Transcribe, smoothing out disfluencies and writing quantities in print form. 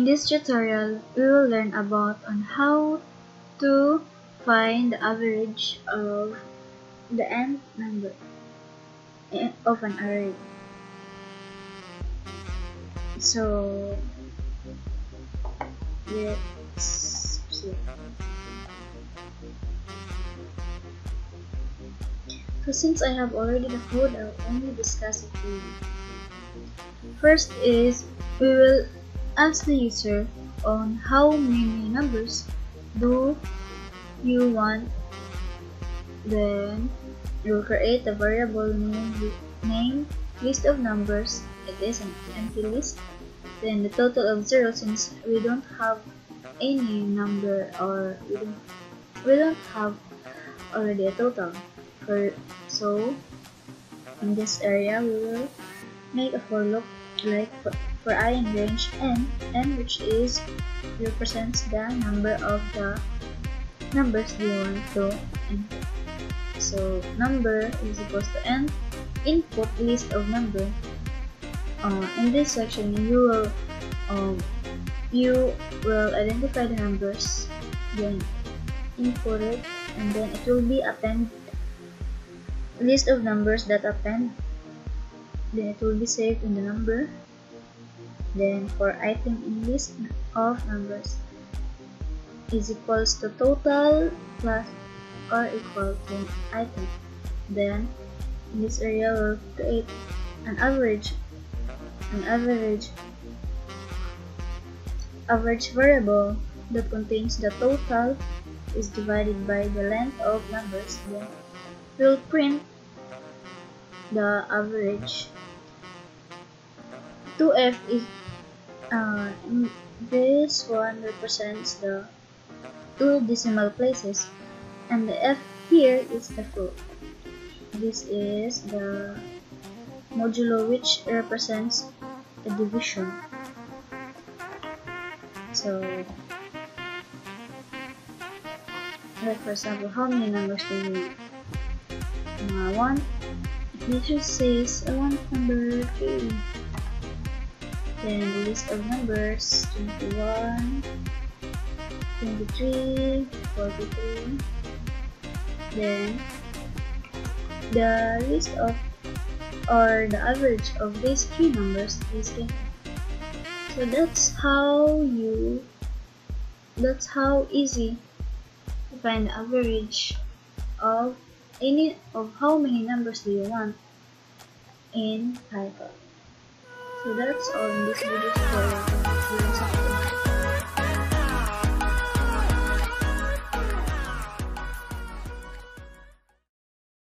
In this tutorial, we will learn about on how to find the average of the nth number of an array. So let's see. So since I have already the code, I'll only discuss it with you. First is we will ask the user on how many numbers do you want. Then you will create a variable name list of numbers. It is an empty list. Then the total of 0, since we don't have any number, or we don't have already a total. So in this area we will make a for loop like for I in range n, which is represents the number of the numbers we want to input. So number is equals to n input list of number. In this section you will identify the numbers, then input it, and then it will be append list of numbers that append. Then it will be saved in the number. Then for item in list of numbers is equals to total plus or equal to item. Then in this area we'll create an average variable that contains the total is divided by the length of numbers. Then we'll print the average. 2f is this one represents the 2 decimal places, and the f here is the float. This is the modulo, which represents a division. So like for example, how many numbers do you want? It just says I want number 3. Then the list of numbers 21, 23, 43. Then the list of or the average of these 3 numbers is given. So that's how easy to find the average of how many numbers do you want in Python. So that's all in this video tutorial.